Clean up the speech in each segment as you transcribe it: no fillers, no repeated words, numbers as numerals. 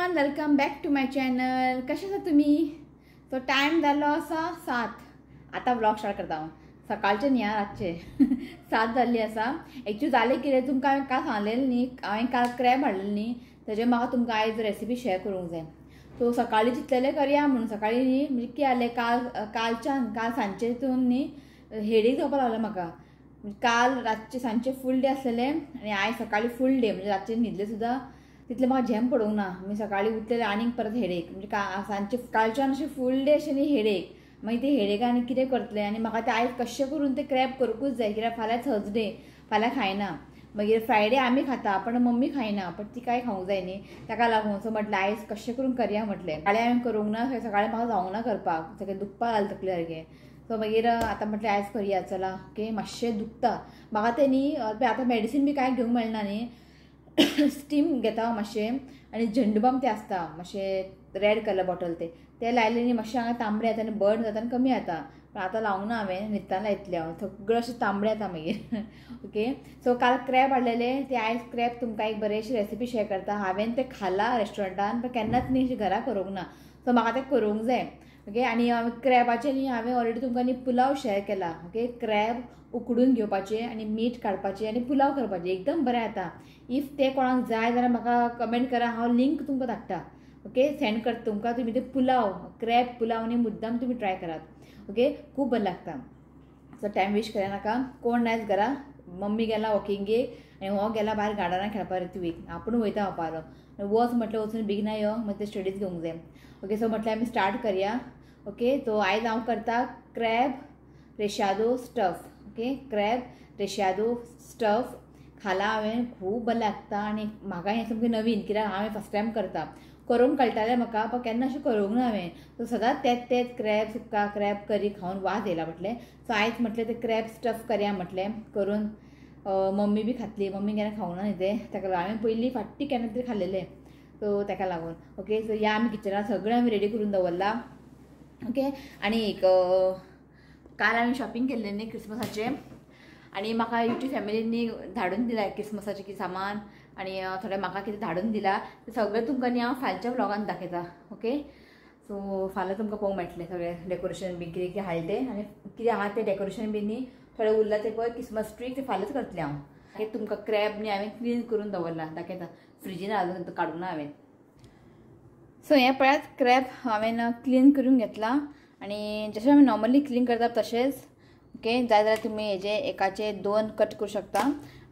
Everyone, welcome back to my channel. कशे आसा तुम्ही? तो टायम जालो आसा 7. आता व्लॉग स्टार्ट करता हांव. सकाळचे न्ही रातचे 7 जाल्ली आसा. एक्चुअली जालें कितें, तुमकां हांवें काल सांगलेलें न्ही, हांवें काल क्रॅब हाडलेलें न्ही, तेजे म्हाका तुमकां आयज रेसिपी शेअर करूंक जाय. सो सकाळीं चिंतलेलें करया म्हणून. सकाळीं न्ही म्हणजे कितें जालें, काल सांजचे हितून न्ही हेडेक जावपाक लागलो म्हाका. काल रातचे सांजचे फूल डे आसलेलें आनी आयज सकाळीं फूल डे म्हणजे रातचे न्हिदले सुद्दां तितलें म्हाका झेम पडूंक ना. मी सकाळीं उठलेलें आनीक परत हेडेक म्हणजे सांजचे कालच्यान अशें फूल डे अशें न्ही हेडेक. मागीर ते हेडेकान आनी कितें करतलें आनी म्हाका ते आयज कशें करून ते क्रॅब करूंकूच जाय, कित्याक फाल्यां थर्सडे, फाल्यां खायना. मागीर फ्रायडे आमी खाता पण मम्मी खायना, पण ती काय खावंक जाय न्ही, ताका लागून सो म्हटलें आयज कशें करून करया म्हटलें. सकाळीं हांवें करूंक ना, सकाळीं म्हाका जावंक ना करपाक, सगळें दुखपाक लागलें तकले सारकें. सो मागीर आतां म्हटलें आयज करया चला. ओके, मातशें दुखता म्हाका तें न्ही. आतां मेडिसीन बी कांय घेवंक मेळना न्ही. स्टीम घेता मातशें आनी झंडूबाम ते आसता मातशें रेड कलर बॉटल ते लायले न्ही मातशें हांगा तांबडे जाता आनी बर्न जाता आनी कमी जाता. पण आतां लावंक ना हांवें, न्हिदताना लायतलें हांव. सगळें अशें तांबडें जाता मागीर. ओके, सो काल क्रॅब हाडलेले ते आयज क्रॅब तुमकां एक बरेशी रेसिपी शेअर करता. हांवें तें खालां रेस्टॉरंटान, पण केन्नाच न्ही घरा करूंक ना. सो म्हाका तें करूंक जाय. ओके, आनी क्रॅबाचें न्ही हांवें ऑलरेडी तुमकां न्ही पुलाव शेअर केला. ओके, क्रॅब उकडून घेवपाचें आनी मीठ काडपाचें आनी पुलाव करपाचें, एकदम बरें जाता. इफ ते कोणाक जाय जाल्यार म्हाका कमेंट करा, हांव लिंक तुमकां धाडटा. ओके, सेंड करता तुमकां. तुमी ते पुलाव, क्रॅब पुलाव न्ही मुद्दाम तुमी ट्राय करात. ओके, खूब बरें लागता. सो टायम वेस्ट करनाका. कोण नायच घरा, मम्मी गेला वॉकिंगेक आनी हो गेला भायर गार्डनाक खेळपाक रित्वीक. आपूण वयता वापारो वच म्हटलें वचून बेगीना यो, मागीर ते स्टडीज घेवंक जाय. ओके, सो म्हटलें आमी स्टार्ट करया. ओके, सो आयज हांव करता क्रॅब रेशादो स्टफ. ओके, क्रॅब रेशादो स्टफ खाला हांवें, खूब बरें लागता आनी म्हाका हें सामकें नवीन, कित्याक हांवें फर्स्ट टायम करता. करूंक कळटालें म्हाका, पण केन्ना अशें करूंक ना हांवें. सो सदांच तेच क्रॅब सुक्का क्रॅब करी खावन वाज येयला म्हटलें. सो आयज म्हटलें ते क्रॅब स्टफ करया म्हटलें करून. मम्मी बी खातली, मम्मी केन्ना खावंक ना न्ही तें, ताका लागून हांवें पयलीं फाटीं केन्ना तरी खाल्लेलें. सो ताका लागून. ओके, सो या आमी किचनांत सगळें आमी रेडी करून दवरला. ओके, आनी एक काल हांवें शॉपिंग केल्लें न्ही क्रिसमसाचें, आनी म्हाका युट्यूब फॅमिलींनी धाडून दिला क्रिसमसाचें कितें सामान आनी थोडें म्हाका कितें धाडून दिला. तें सगळें तुमकां न्ही हांव फालच्या व्लॉगान दाखयता. ओके, सो फाल्यां तुमकां पळोवंक मेळटलें सगळें डेकोरेशन बी कितें कितें हाडलें तें आनी कितें आहा तें डेकोरेशन बी न्ही थोडें उरलां तें पळय क्रिसमस ट्री तें फाल्यांच करतलें हांव. हे तुमकां क्रॅब न्ही हांवें क्लीन करून दवरला दाखयता. फ्रिजीन घालून काडूंक ना हांवें. सो हें पळयात, क्रॅब हांवें क्लीन करून घेतला आनी जशें आमी नॉर्मली क्लीन करतात तशेंच. ओके, जाय जाल्यार तुमी हेजे एकाचे 2 कट करूं शकता.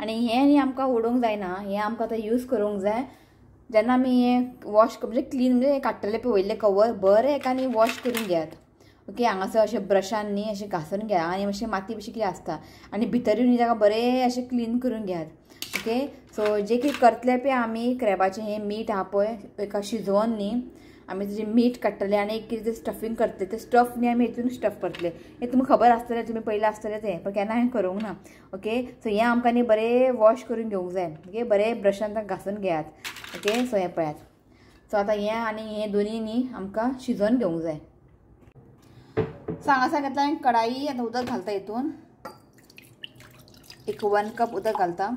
आनी हें न्ही आमकां उडोवंक जायना, हें आमकां आतां यूज करूंक जाय. जेन्ना आमी हें वॉश म्हणजे क्लीन म्हणजे काडटले पळय वयले कवर, बरें एकानी वॉश करून घेयात. ओके, हांगासर अशें ब्रशान न्ही अशें घासून घ्या आनी मातशें माती बशी कितें आसता आनी भितर न्ही ताका बरें अशें क्लीन करून घेयात. ओके, सो जें कितें करतले पळय आमी क्रॅबाचें हें मीठ आहा पळय एका शिजोवन न्ही आमी तेजें मीठ काडटले आनी एक कितें स्टफींग करतले. ते स्टफ न्ही आमी हितून स्टफ करतले. हें तुमकां खबर आसतलें, तुमी पयलें आसतलें तें, पण केन्ना हांवें करूंक ना. ओके, सो हें आमकां न्ही बरें वॉश करून घेवंक जाय. ओके, बरें ब्रशान ताका घासून घेयात. ओके, सो हें पळयात. सो आतां हें आनी हें दोनी न्ही आमकां शिजोवन घेवंक जाय. सो हांगासर घेतला हांवें कढाई. आतां उदक घालता हितून, एक 1 कप उदक घालता.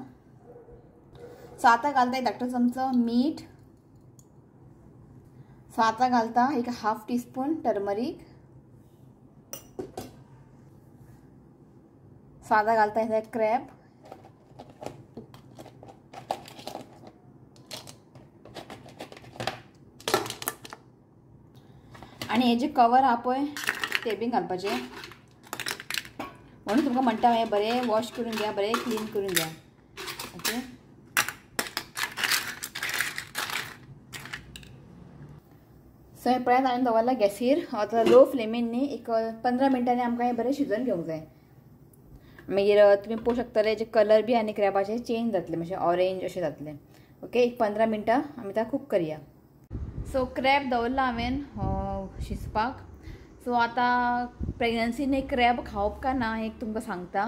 सो आतां घालता एक धाकटो चमचो मीठ. सो आतां घालता एक 1/2 टीस्पून टर्मरीक. सो आतां घालता हे क्रॅब. आनी हे जे कवर आहा पळय ते बी घालपाचें. म्हणून तुमकां म्हणटा हें बरें वॉश करून घ्या, बरें क्लीन करून घ्या. ओके, सो हें पळयात हांवें दवरला गॅसीर. आतां लो फ्लेमीन न्ही एक 15 मिनटांनी आमकां हें बरें शिजोवन घेवंक जाय. मागीर तुमी पळोवंक शकतले जे कलर बी आनी क्रॅबाचे चेंज जातले, मातशें ऑरेंज अशें जातलें. ओके, एक 15 मिनटां आमी ताका कूक करया. सो क्रॅब दवरला हांवें शिजपाक. सो आतां प्रेग्नन्सीन एक क्रॅब खावप काय ना एक तुमकां सांगता.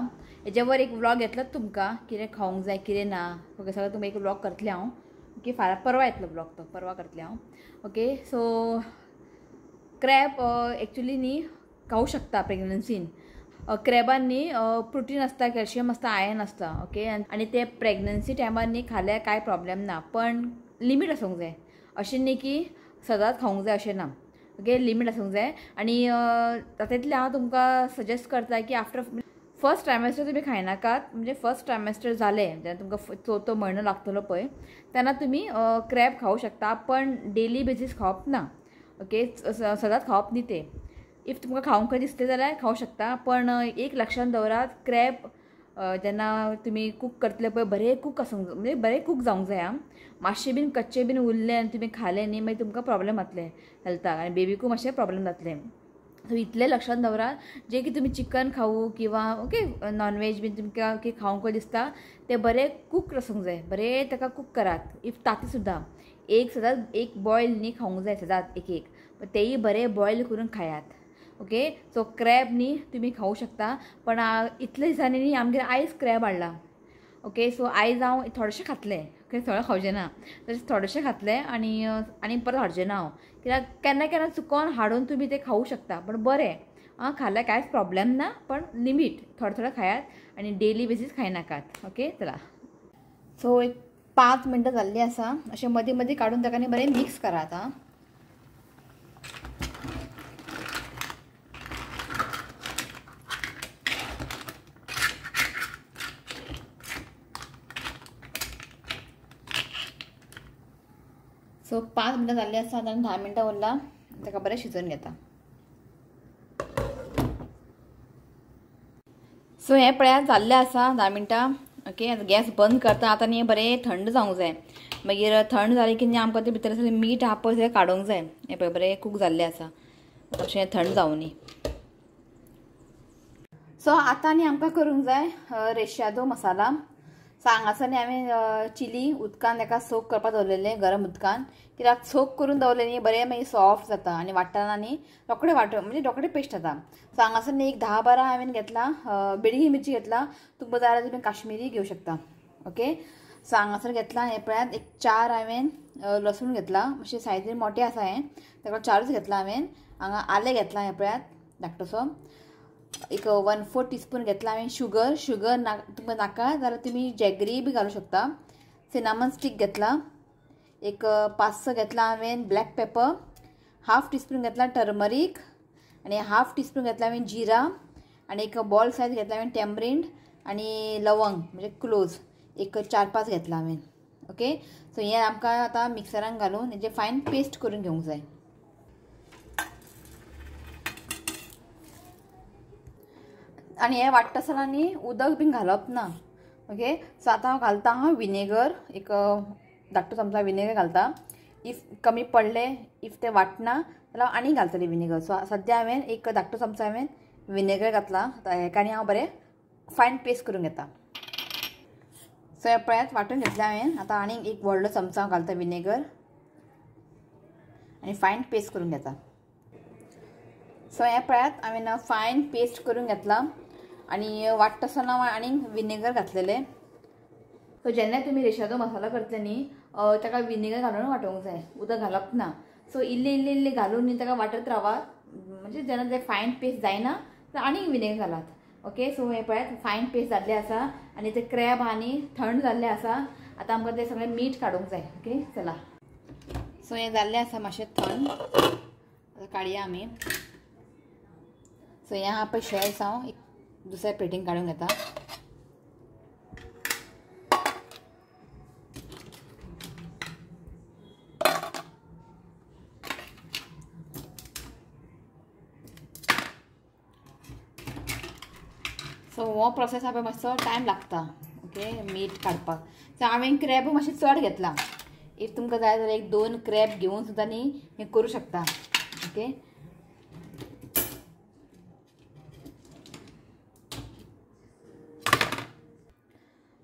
हेजे वर एक व्लॉग येतलोच तुमकां, कितें खावंक जाय कितें ना. ओके, सगळें तुमकां एक व्लॉग करतलें हांव. ओके, फाल्यां परवा येतलो ब्लॉग, तो परवा करतलें हांव. ओके, सो क्रॅब एक्चुली न्ही खावं शकता प्रेग्नन्सीन. क्रॅबान न्ही प्रोटीन आसता, कॅल्शियम आसता, आयर्न आसता. ओके, आनी ते प्रेग्नन्सी टायमार न्ही खाल्यार कांय प्रॉब्लेम ना, पण लिमीट आसूंक जाय. अशें न्ही की सदांच खावंक जाय अशें ना. ओके, लिमीट आसूंक जाय. आनी तातूंतले हांव तुमकां सजेस्ट करता की आफ्टर फर्स्ट ट्रायमेस्टर तुमी खायनाकात. म्हणजे फर्स्ट ट्रायमेस्टर जालें जेन्ना तुमकां चवथो म्हयनो लागतलो पळय तेन्ना तुमी क्रॅब खावं शकता, पण डेली बेजीस खावप ना. ओके, सदांच खावप न्ही ते. इफ तुमकां खावंक दिसलें जाल्यार खावं शकता, पण एक लक्षांत दवरात, क्रॅब जेन्ना तुमी कूक करतले पळय बरें कूक आसूंक जाय, म्हणजे बरें कूक जावंक जाय. मातशें बीन कच्चें बीन उरलें आनी तुमी खालें न्ही मागीर तुमकां प्रॉब्लेम जातले हेल्थाक, आनी बेबीकूय मातशें प्रॉब्लेम जातले. सो इतलें लक्षांत दवरात, जे की तुमी चिकन खावू किंवा ओके नॉनवेज बीन तुमकां खावंक दिसता तें बरें कूक आसूंक जाय. बरें ताका कूक करात. इफ तांती सुद्दां सदांच एक बॉयल न्ही खावंक जाय सदांच एक तेय बरें बॉयल करून खायात. ओके, सो क्रॅब न्ही तुमी खावं शकता, पण इतले दिसांनी न्ही आमगेर आयज क्रॅब हाडला. ओके, सो आयज हांव थोडेशें खातलें. ओके, सगळें खावचें ना, तशें थोडेशें खातलें आनी परत हाडचें ना हांव. कित्याक केन्ना केन्ना चुकोन हाडून तुमी तें खावं शकता, पण बरें खाल्यार कांयच प्रॉब्लेम ना, पण लिमीट थोडें थोडें खायात आनी डेली बेजीस खायनाकात. ओके, चला. सो एक 5 मिनटां जाल्लीं आसा. अशें मदीं मदीं काडून ताका न्ही बरें मिक्स करात. सो 5 मिनटां जाल्लीं आसा आनी 10 मिनटां उरला. ताका बरें शिजोवन घेता. सो हें पळयात जाल्लें आसा 10 मिनटां. ओके, आतां गॅस बंद करता. आतां न्ही बरें थंड जावंक जाय. मागीर थंड जालें की न्ही आमकां तें भितर मीठ आहा पळय तें काडूंक जाय. हें पळय बरें कूक जाल्लें आसा. अशें थंड जावं न्ही. सो आतां न्ही आमकां करूंक जाय रेशादो मसाला. सो हांगासर न्ही हांवें चिली उदकान ताका सोक करपाक दवरलेलें गरम उदकान. कित्याक सोक करून दवरलें न्ही बरें मागीर सॉफ्ट जाता आनी वाट्टना न्ही रोखडें म्हणजे रोखडें पेस्ट जाता. सो हांगासर न्ही एक 10-12 हांवें घेतला बेडगी मिरची घेतला. तुमकां जाय जाल्यार तुमी काश्मीरी घेवं शकता. ओके, सो हांगासर घेतला हें पळयात एक 4 हांवें लसूण घेतला. मातशें सायजीन मोटें आसा हें, ताका 4च घेतला हांवें. हांगा आलें घेतला हें पळयात धाकटोसो. एक 1/4 टीस्पून घेतला हांवें शुगर तुमकां नाका जाल्यार तुमी जॅगरी बी घालूं शकता. सिनामन स्टीक घेतला. एक 5-6 घेतला हांवें ब्लॅक पेपर. 1/2 टीस्पून घेतला टर्मरीक आनी 1/2 टीस्पून घेतला हांवें जिरा आनी एक बॉल सायज घेतला हांवें टॅमरिंड आनी लवंग म्हणजे क्लोज एक 4-5 घेतला हांवें. ओके, सो हें आमकां आतां मिक्सरान घालून हेजे फायन पेस्ट करून घेवंक जाय. आनी हें वाट्टा आसतना न्ही उदक बीन घालप ना. ओके, सो आतां हांव घालता विनेगर एक धाकटो चमचा विनेगर घालता. इफ कमी पडलें इफ तें वाटना जाल्यार आनी घालतलें विनेगर. सो सद्या हांवें एक धाकटो चमचा हांवें विनेगर घातला. हेका आनी हांव बरें फायन पेस्ट करून घेता. सो हे पळयात वाटून घेतलें हांवें. आतां आनी एक व्हडलो चमचा हांव घालता विनेगर आनी फायन पेस्ट करून घेता. सो हे पळयात हांवें फायन पेस्ट करून घेतला आनी वाट्टा आसतना आनी विनेगर घातलेलें. सो जेन्ना तुमी रेशादो मसाला करतले न्ही ताका विनेगर घालून वांटोवंक जाय, उदक घालप ना. सो इल्लें घालून न्ही ताका वाटत रावात. म्हणजे जेन्ना तें फायन पेस्ट जायना तर आनी विनेगर घालात. ओके, सो हे पळयात फायन पेस्ट जाल्लें आसा आनी ते क्रॅब आनी थंड जाल्लें आसा. आतां आमकां तें सगळें मीठ काडूंक जाय. ओके, चला. सो हें जाल्लें आसा मातशें थंड. आतां काडया आमी. सो हें आहा पळय शेल्स हांव एक दुसऱ्या प्लेटीन काडून घेता. सो हो प्रोसेस हांवें मातसो टायम लागता. ओके, मीठ काडपाक. सो हांवें क्रॅब मातशें चड घेतला. इफ तुमकां जाय जाल्यार एक 2 क्रॅब घेवन सुद्दां न्ही हें करूं शकता. ओके,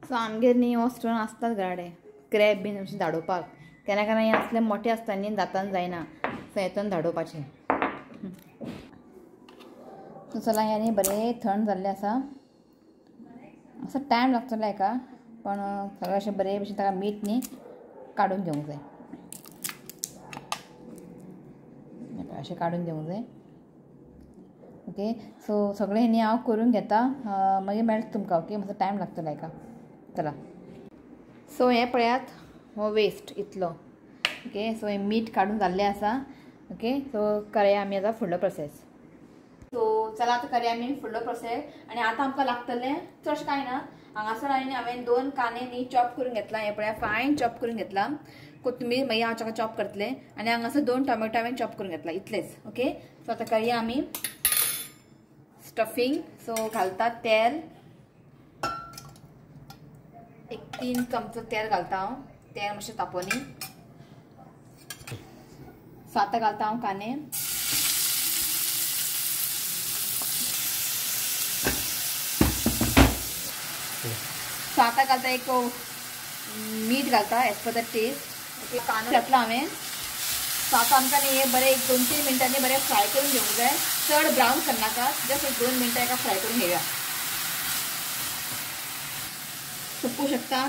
सो आमगेर न्ही हो स्टोन आसताच घराडे क्रॅब बीन अशें धाडोवपाक. केन्ना केन्ना हें असलें मोटें आसता न्ही दातान जायना, सो हेतून धाडोवपाचें. सो चला हें न्ही बरें थंड जाल्लें आसा. असो टायम लागतलो हेका, पण सगळें अशें बरें भशेन ताका मीठ न्ही काडून घेवंक जाय. अशें काडून घेवंक जाय. ओके, सो सगळें न्ही हांव करून घेता. मागीर मेळटा तुमकां. ओके, मातसो टायम लागतलो हेका. चला. सो हें पळयात हो वेस्ट इतलो. ओके. सो हे मीठ काढून जाल्लें आसा. ओके. सो करया आमी आतां फुडलो प्रोसेस. सो चला आता करूया आमी फुडलो प्रोसेस. आणि आता आमकां लागतलें चडशें कांय ना. हांगासर हांवें 2 कांदे न्ही चॉप करून घेतला. हे पळया फायन चॉप करून घेतला. कोथमीर मागीर हांव ताका चॉप करतलें. आनी हांगासर 2 टोमॅटो हांवें चॉप करून घेतला. इतलेंच. ओके. सो आतां करूया आमी स्टफिंग. सो घालता तेल. एक 3 चमचो तेल घालता हांव. तेल मातशें तापोवनी. सो आतां घालता हांव कांदे. सो आतां घालता एक मीठ घालता as per the taste. Okay. कांदो घातला हांवें. सो आतां आमकां न्ही हे बरें एक 2-3 मिनटांनी बरें फ्राय करून घेवंक जाय. चड ब्रावन करनाका. जस्ट एक 2 मिनटां एका फ्राय करून घेवया. सो पळोवंक शकता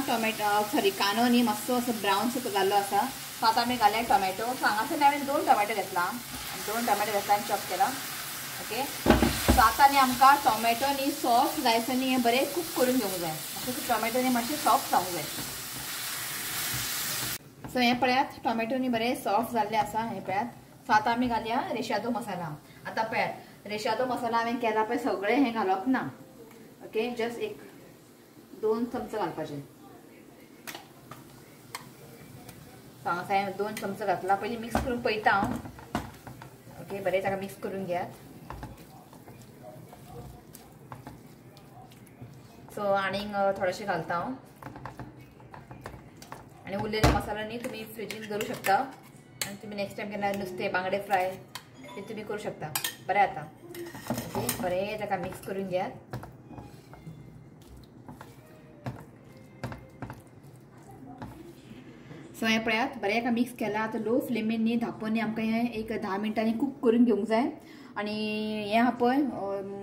कांदो न्ही मातसो असो ब्रावन सो जाल्लो आसा. सो आतां आमी घाल्या टोमॅटो. सो हांगासर हांवें 2 टोमॅटो घेतला. 2 टोमॅटो घेतला आनी चॉप केला. ओके. सो आतां न्ही आमकां टोमॅटो न्ही सॉफ्ट जायसर न्ही हे बरें कूक करून घेवंक जाय. मातशें टोमॅटो न्ही मातशें सॉफ्ट जावंक जाय. सो हे पळयात टोमॅटो न्ही बरें सॉफ्ट जाल्ले आसा. हे पळयात. सो आतां आमी घालया रेशादो मसाला. आतां पळयात रेशादो मसाला हांवें केला पळय सगळें हें घालप ना. ओके. जस्ट एक 2 चमचो घालपाचे. सो हांगासर हांवें 2 चमचो घातला. पयलीं मिक्स करून पळयता हांव. ओके. बरें ताका मिक्स करून घेयात. सो आनीक थोडेशें घालता हांव. आनी उरलेले मसाला न्ही तुमी फ्रिजीन दवरूं शकता. आनी तुमी नेक्स्ट टायम केन्ना नुस्तें बांगडे फ्राय ते तुमी करूं शकता. बरें जाता. ओके. बरें ताका मिक्स करून घेयात. सो हे पळयात बरें हाका मिक्स केला. आतां लो फ्लेमीन न्ही धांपोवन न्ही आमकां हें एक 10 मिनटांनी कूक करून घेवंक जाय. आनी हें आहा पळय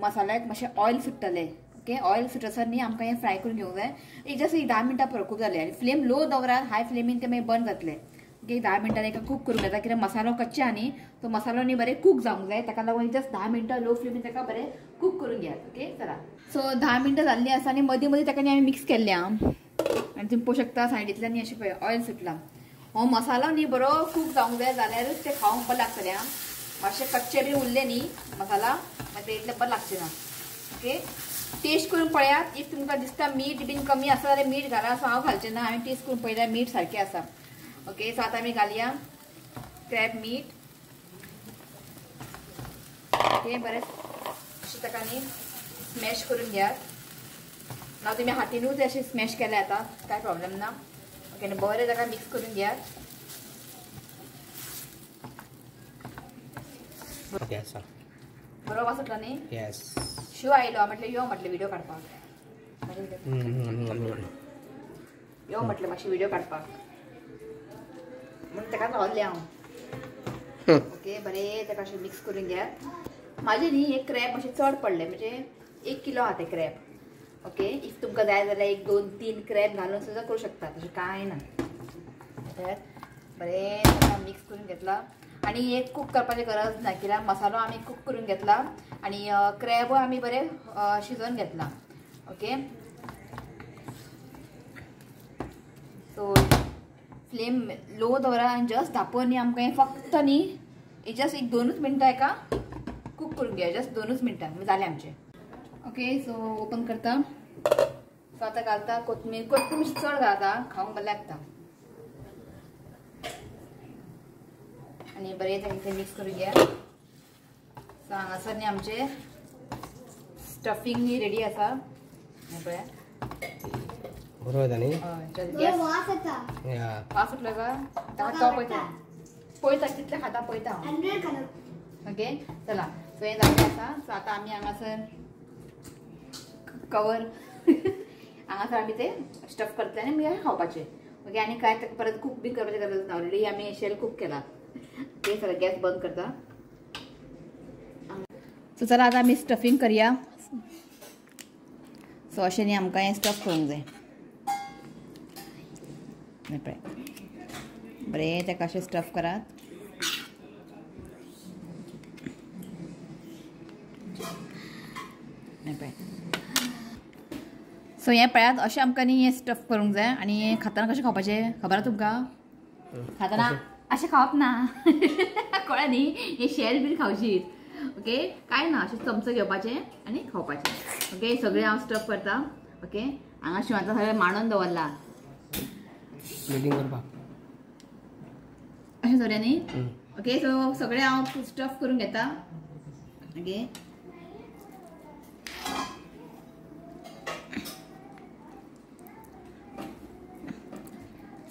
मसाल्याक मातशें ऑयल सुट्टलें. ओके. ऑयल सुटसर न्ही आमकां हें फ्राय करून घेवंक जाय. एक जस्ट एक 10 मिनटां पुरो खूब जालें. आनी फ्लेम लो दवरात. हाय फ्लेमीन तें मागीर बंद जातलें. ओके. 10 मिनटांनी एका कूक करूंक येता. कित्याक मसालो कच्चे आहा न्ही तो मसालो न्ही बरें कूक जावंक जाय. ताका लागून जस्ट 10 मिनटां लो फ्लेमीन ताका बरें कूक करून घेयात. ओके. चला. सो 10 मिनटां जाल्लीं आसा आनी मदीं मदीं ताका न्ही हांवें मिक्स केल्लें आहा. आनी तुमी पळोवंक शकता सायडींतल्यान न्ही अशें पळय ऑयल सुटला. हो मसालो न्ही बरो कूक जावंक जाय जाल्यारूच ते खावंक बरें लागतलें. आं मातशें कच्चे बी उरले न्ही मसाला मागीर ते इतलें बरें लागचें ना. ओके. टेस्ट करून पळयात. इफ तुमकां दिसता मीठ बीन कमी आसा जाल्यार मीठ घाला. सो हांव घालचें ना. हांवें टेस्ट करून पळयल्यार मीठ सारकें आसा. ओके. सो आतां आमी घालया क्रॅब मीठ. ओके. बरें अशें ताका न्ही स्मॅश करून घेयात. ना तुमी हातीनूच अशें स्मॅश केलें जाता. कांय प्रॉब्लेम ना. ओके. आनी बरें ताका मिक्स करून घेयात. बरोबर सुटला न्ही. येस. शिव आयलो म्हटलें यो म्हटलें व्हिडिओ काडपाक. यो म्हटलें मातशें व्हिडिओ काडपाक म्हणून ताका रावल्लें हांव. ओके. बरें ताका अशें मिक्स करून घेयात. म्हाजें न्ही एक क्रॅब मातशें चड पडलें म्हणजे 1 किलो आहा तें क्रॅब. ओके. इफ तुमकां जाय जाल्यार एक 2-3 क्रॅब घालून सुद्दां करूं शकता. तशें कांय ना. बरें ताका मिक्स करून घेतला. आनी एक कूक करपाची गरज ना कित्याक मसालो आमी कूक करून घेतला आनी क्रॅबूय आमी बरें शिजोवन घेतला. ओके. सो फ्लेम लो दवरा आनी जस्ट धांपोवन न्ही आमकां हें फक्त न्ही जस्ट एक 2 मिनटां हेका कूक करून घेया. जस्ट 2 मिनटां जालें आमचें. ओके. सो ओपन करता. सो आतां घालता कोथमीर. कोथमीर चड घालता खावंक बरें लागता. आनी बरें ताका मिक्स करून घेया. सो हांगासर न्ही आमचें स्टफिंग न्ही रेडी आसा. हें पळया. बरोबर जाता न्ही. हय. वास येता. वास सुटलो का ताका तो पळयता कितलें खाता पळयता हांव. ओके. चला. सो हें जाल्लें आसा. सो आतां आमी हांगासर कवर हांगासर आमी तें स्टफ करतले आनी मागीर खावपाचें. ओके. आनी कांय ताका परत कूक बी करपाची गरज ना. ऑलरेडी आमी शेल कूक केला. ओके. चला गॅस बंद करता. सो चला आतां आमी स्टफिंग करया. सो अशें न्ही आमकां हें स्टफ करूंक जाय. बरें ताका अशें स्टफ करात. सो हें पळयात अशें आमकां न्ही हें स्टफ करूंक जाय. आनी हें खाताना कशें खावपाचें खबर आसा तुमकां. खाताना अशें खावप ना कळ्ळें न्ही हे शेल बीन खावशीत ओके काय ना अशें चमचो घेवपाचें आनी खावपाचें ओके सगळें हांव स्टफ करता ओके हांगा शिवांतलो सगळें मांडून दवरला मिटींग करपाक अशें तरेनी ओके सो सगळें हांव स्टफ करून घेता ओके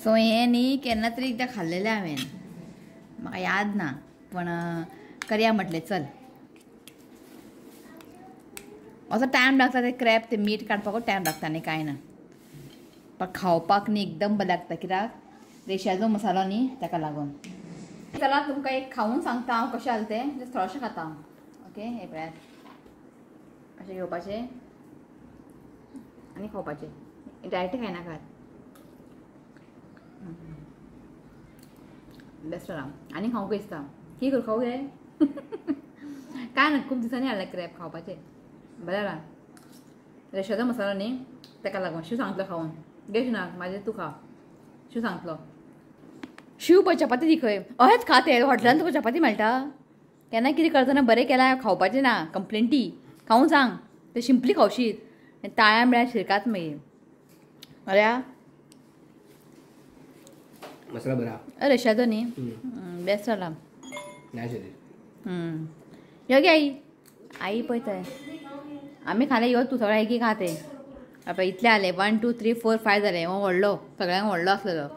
सो हें न्ही केन्ना तरी एकदां खाल्लेलें हांवें म्हाका याद ना पण करया म्हटलें चल असो टायम लागता ते क्रॅब ते मीठ काडपाकूच टायम लागता न्ही कांय ना पण खावपाक न्ही एकदम बरें लागता कित्याक रेशाचो मसालो न्ही ताका लागून चला तुमकां एक खावून सांगता हांव कशें जालें तें जस्ट थोडेशें खाता हांव ओके हे पळयात अशें घेवपाचें आनी खावपाचें डायरेक्ट खायनाकात बेस्ट राव आनी खावंक दिसता कितें करूं खावं गे काय ना खूब दिसांनी हाडलें क्रॅब खावपाचें बरें राव रेशाचो मसालो न्ही ताका लागून शिव सांगतलो खावून घे शिवनाक म्हाजें तूं खा शिव सांगतलो शिव पळय चपाती दी खंय अहेंच खा ते हॉटेलांत तुका चपाती मेळटा केन्ना कितें करतना बरें केलां खावपाचें ना कंप्लेंटी खावूं सांग ते सिंपली खावशीत ताळ्या बिळ्या शिरकात मागीर अरे मसाला बरा रेशाचो न्ही बेस्ट जाला यो गे आई पळय थंय आमी खालें यो तूं सगळें एक खा ते पळय इतले जाले 1 2 3 4 5 जाले हो व्हडलो सगळ्यांक व्हडलो आसलेलो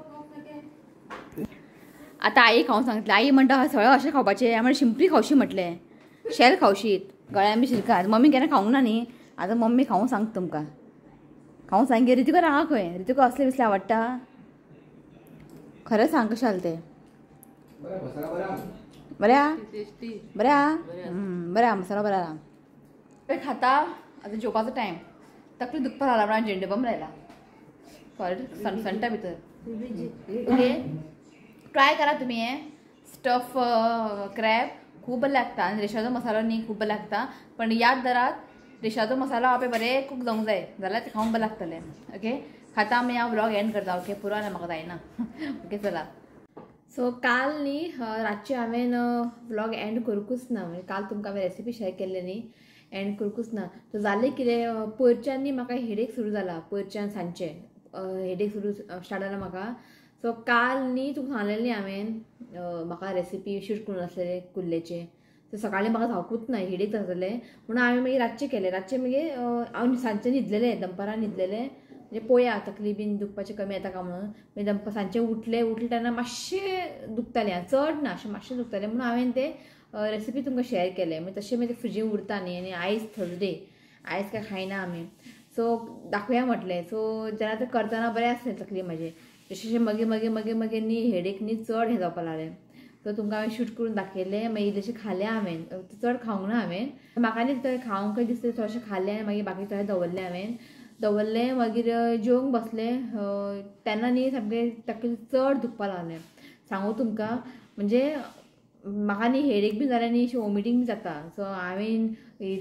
आतां आई खावंक सांगतलें आई म्हणटा सगळें अशें खावपाचें आमी सिंपली खावशी म्हटलें शेल खावशीत गळ्यान बी शिरकात मम्मी केन्ना खावंक ना न्ही आतां मम्मी खावंक सांगता तुमकां खावंक सांग गे रितीको राहा खंय रितीको असलें बिसलें आवडटा खरें सांग कशें जालें तें बरें आहा बरें आहा बरें आहा मसालो बरें आहा पळय खाता आतां जेवपाचो टायम तकली दुखपा लागला म्हणून झेंडूबाम लायला कळ्ळें सणसणटा भितर ओके ट्राय करा तुमी हें स्टफ क्रॅब खूब बरें लागता आनी रेशाचो मसालो न्ही खूब बरें लागता पण याद दरात रेशाचो मसालो हांव बरें कूक जावंक जाय जाल्यार तें खावंक बरें लागतलें ओके खाता मागीर हांव व्लॉग एंड करता ओके पुरो म्हाका जायना ओके चला सो काल न्ही रातचे हांवें व्लॉग एंड करूंकूच ना म्हणजे काल तुमकां हांवें रेसिपी शेअर केल्ली न्ही एंड करूंकूच ना सो जालें कितें पयरच्यान न्ही म्हाका हेडेक सुरू जाला पयरच्यान सांजचें हेडेक सुरू स्टार्ट जाला म्हाका सो काल न्ही तुका सांगलेलें न्ही हांवें म्हाका रेसिपी शूट करून आसलेले कुल्लेचे सो सकाळीं म्हाका जावकूच ना हेडेक जातालें म्हणून हांवें मागीर रातचें केलें रातचें मागीर हांव सांजचें न्हिदलेलें दनपारां न्हिदलेलें म्हणजे पळया तकली बीन दुखपाचें कमी येता काय म्हणून मागीर दनपार सांजचें उठले तेन्ना मातशें दुखतालें चड ना अशें मातशें दुखतालें म्हणून हांवें तें रेसिपी तुमकां शेअर केलें मागीर तशें मागीर फ्रिजीन उरता न्ही आनी आयज थर्सडे आयज काय खायना आमी सो दाखोवया म्हटलें सो जेन्ना तें करतना बरें आसलें तकली म्हाजी जशें मागीर मागीर मागीर मागीर न्ही हेडेक न्ही चड हें जावपा लागलें सो तुमकां हांवें शूट करून दाखयलें मागीर इल्लेशें खालें हांवें चड खावंक ना हांवें म्हाका न्ही थंय खावंक दिसलें थोडेशें खालें आनी मागीर बाकी थंय दवरलें मागीर जेवंक बसलें तेन्ना न्ही सामकें तकली चड दुखपा लागलें सांगू तुमकां म्हणजे म्हाका न्ही हेडेक बी जाल्यार न्ही अशें वॉमिटींग बी जाता सो हांवें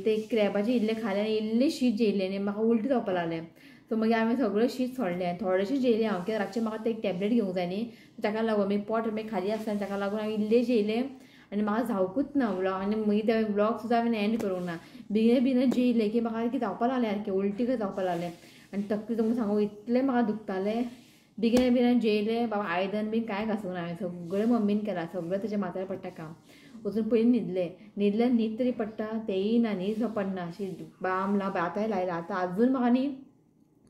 ते क्रॅबाचें इल्लें खालें आनी इल्लें शीत जेयलें आनी म्हाका उलटी जावपा लागलें सो मागीर हांवें सगळें शीत सोडलें थोडेशें जेयलें हांव कित्याक रातचें म्हाका ते एक टॅबलेट घेवंक जाय न्ही ताका लागून मागीर पोट मागीर खाली आसता ताका लागून हांवें इल्लें जेयलें आनी म्हाका जावकूच ना व्लॉग आनी मागीर ते व्लॉग सुद्दां हांवें एंड करूंक ना बेगीन जेयलें की म्हाका कितें जावपा लागलें सारकें उलटी कशें जावपा लागलें आनी तकली तुमकां सांगू इतलें म्हाका दुखतालें बेगीन जेयलें बाबा आयदन बीन कांय घासूंक ना हांवें सगळें मम्मीन केलां सगळें तेजें माथ्यार पडटा काम वचून पयलीं न्हिदलें न्हीद तरी पडटा तेयी ना न्हीद पडना अशी बाम लाव आतांय लायला आतां आजून म्हाका न्ही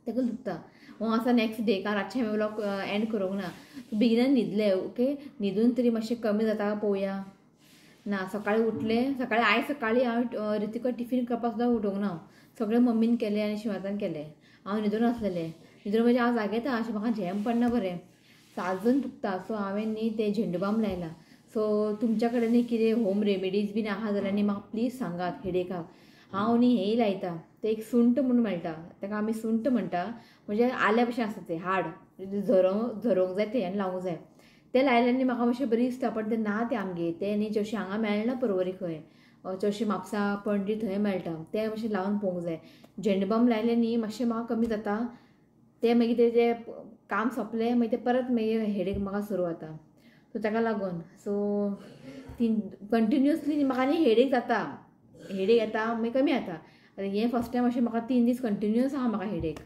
तेका दुखता हो आसा नेक्स्ट डे कारण रातचें हांवें व्लॉग एंड करूंक ना बेगिनान न्हिदलें ओके न्हिदून तरी मातशें कमी जाता पळोवया ना सकाळीं उठलें सकाळीं आयज सकाळीं हांव रितीको टिफीन करपाक सुद्दां उठोवंक ना सगळें मम्मीन केलें आनी शिवातान केलें हांव न्हिदून आसलेलें न्हिदून म्हणजे हांव जागेता अशें म्हाका झेम पडना बरें सो आजून दुखता सो हांवें न्ही तें झेंडूबाम लायला सो तुमच्या कडेन न्ही कितें होम रेमेडीज बीन आहा जाल्यार न्ही म्हाका प्लीज सांगात हेडेकाक हांव न्ही हेंय लायता तें एक सुंट म्हणून मेळटा ताका आमी सुंट म्हणटा म्हणजे आल्या भशेन आसता तें हाड झरोवंक जाय तें आनी लावंक जाय तें लायल्यार न्ही म्हाका मातशें बरी दिसता पण तें ना तें आमगे तें न्ही चडशें हांगा मेळना पर्वरी खंय चडशें म्हापसा पणजी थंय मेळटा तें मातशें लावन पळोवंक जाय झेंडूबाम लायलें न्ही मातशें म्हाका कमी जाता तें मागीर तेजें काम सोंपलें मागीर तें परत मागीर हेडेक म्हाका सुरू जाता सो ताका लागून सो ती कंटिन्युअसली म्हाका न्ही हेडेक जाता, हेडेक येता मागीर कमी जाता. आतां हें फर्स्ट टायम अशें म्हाका 3 दीस कंटिन्युअस आहा म्हाका हेडेक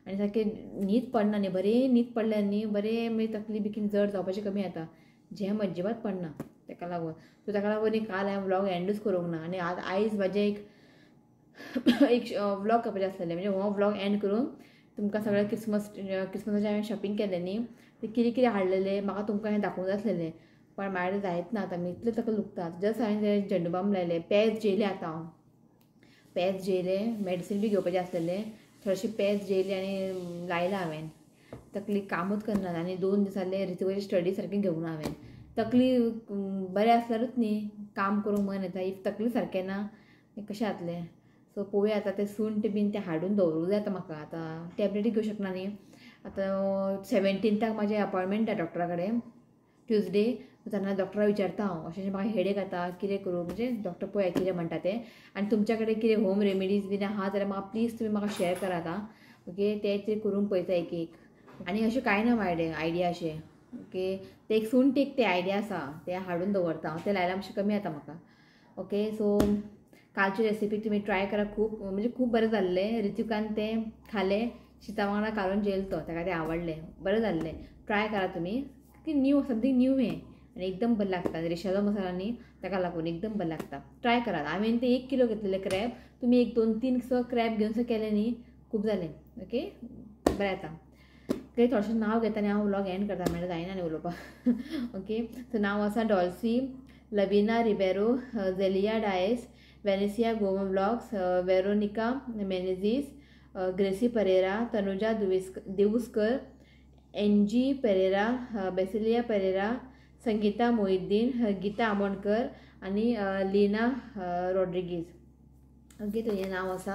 आनी सारकें न्हीद पडना न्ही, बरें न्हीद पडल्यार न्ही बरें मागीर तकली बिकली जड जावपाचें कमी जाता, झेम अजिबात पडना ताका लागून. सो ताका लागून न्ही काल हांवें व्लॉग एंडूच करूंक ना आनी आयज म्हाजें एक व्लॉग करपाचें आसलेलें, म्हणजे हो व्लॉग एंड करून तुमकां सगळें क्रिसमसाचें हांवें शॉपिंग केलें न्ही, ते कितें कितें हाडलेलें म्हाका तुमकां हें दाखोवंक जाय आसलेलें, पण म्हाजे जायत ना आतां, इतलें ताका दुखता. जस्ट हांवें तें झंडू बाम लायलें, पेज जेयलें, आतां हांव पेज जेयलें, मेडिसीन बी घेवपाचें आसलेलें, थोडीशी पेज जेयली आनी लायलां हांवें. तकली कामूच करना आनी 2 दीस जाले रितीवेची स्टडी सारकी घेवना हांवें. तकली बरें आसल्यारूच न्ही काम करूंक मन येता, इफ तकली सारकें ना कशें जातलें. सो पळोवया आतां तें सूंठ बीन तें हाडून दवरूंक जाय आतां म्हाका. आतां टॅबलेटी घेवंक शकना न्ही. आतां 17th म्हाजें अपॉयंटमेंट आहे डॉक्टरा कडेन, ट्युजडे. तेन्ना डॉक्टरा विचारता हांव अशें म्हाका हेडेक जाता, कितें करूं, म्हणजे डॉक्टर पळय कितें म्हणटा तें. आनी तुमच्या कडेन कितें होम रेमेडीज बीन आहा जाल्यार म्हाका प्लीज तुमी म्हाका शेअर करात आं. ओके, तें करून पळयता एक एक. आनी अशें कांय ना म्हाजे आयडिया अशें. ओके, तें एक सूंठ एक तें आयडिया आसा, तें हाडून दवरता हांव, तें लायल्यार मातशें कमी जाता म्हाका. ओके, सो कालची रेसिपी तुमी ट्राय करा, खूब म्हणजे खूब बरें जाल्लें. रितुकान तें खालें, शिता वांगडा कालून जेयलें तो, ताका तें आवडलें, बरें जाल्लें. ट्राय करा तुमी, की न्यू समथींग न्यू हें आनी एकदम बरें लागता. रेशादो मसाला न्ही ताका लागून एकदम बरें लागता. ट्राय करात. हांवें ते 1 किलो घेतलेले क्रॅब, तुमी एक 2-3 क्रॅब घेवन केलें न्ही खूब जालें. ओके, बरें जाता. ते थोडेशें नांव घेता आनी हांव व्लॉग एंड करता, म्हणल्यार जायना न्ही उलोवपाक. ओके, सो नांव आसा डॉल्सी, लविना रिबेरो, झेलिया डायस, वेनेसिया गोवन व्लॉग्स, वेरोनिका मेनेझीस, ग्रेसी परेरा, तनुजा देवुस्कर, एनजी पेरेरा, बेसिलिया पेरेरा, संगीता मोहिद्दीन, गीता आमोणकर आनी लिना रॉड्रिगीज. ओके, तो हें नांव आसा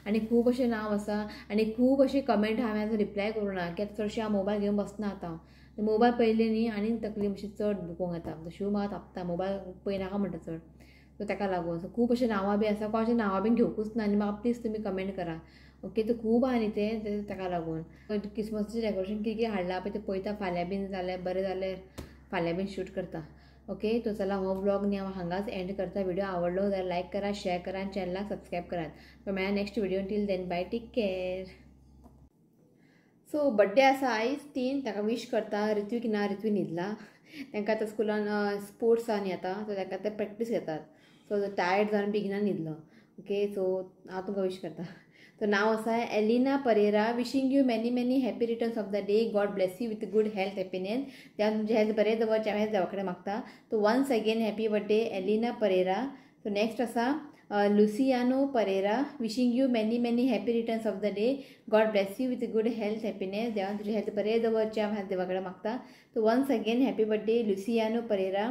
आनी खूब अशें नांव आसा आनी खूब अशें कमेंट हांवें आतां रिप्लाय करूं ना, कित्याक चडशें हांव मोबायल घेवन बसना आतां. मोबायल पयलें न्ही आनी तकली मातशी चड दुखोंक येता, शिव म्हाका तापता, मोबायल पळयनाका म्हणटा चड. सो ताका लागून सो खूब अशें नांवां बी आसा, कोणाचें नांवां बीन घेवकूच ना आनी म्हाका प्लीज तुमी कमेंट करा. ओके, तो खूब आहा न्ही तें ताका लागून. क्रिसमसाचें डेकोरेशन कितें हाडलां पळय तें पळयता, फाल्यां बीन जाल्यार बरें जाल्यार फाल्यां बीन शूट करता. ओके, तो चला हो व्लॉग न्ही हांव हांगाच एंड करता. व्हिडिओ आवडलो जाल्यार लायक करा, शेअर करा आनी चॅनलाक सबस्क्रायब करात. सो मेळ्या next video. Till then bye, take care. So birthday आसा आयज 3, ताका विश करता. ऋत्वीक ना, ऋत्वी न्हिदला, तांकां आतां स्कुलान स्पोर्ट्स आहा न्ही आतां, सो तांकां ते प्रॅक्टीस घेतात. सो टायर्ड जावन बेगिना न्हिदलो. ओके, सो हांव तुमकां विश करता. तो नांव आसा Elina Pereira. Wishing you many many happy returns of the day. God bless you with good health, happiness. देवान तुमचें हेल्थ बरें दवरचें हांवें देवा कडेन मागता. तो once again happy birthday Elina Pereira. So next आसा Luciano Pereira. Wishing you many many happy returns of the day. God bless you with good health, happiness. देवान तुजें हेल्थ बरें दवरचें हांवें देवा कडेन मागता. तो once again happy birthday Luciano Pereira.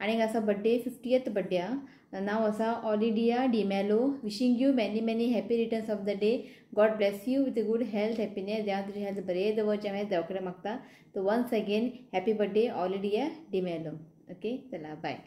आनीक आसा बर्थडे 50th बर्थडे आहा. नाव आसा Olidia D'Mello. Wishing you many many happy returns of the day. God bless you with good health, happiness. देवान तुजें हेल्थ बरें दवरचें हांवें देवा कडेन मागता. तो once again happy birthday Olidia D'Mello. Okay, चला बाय.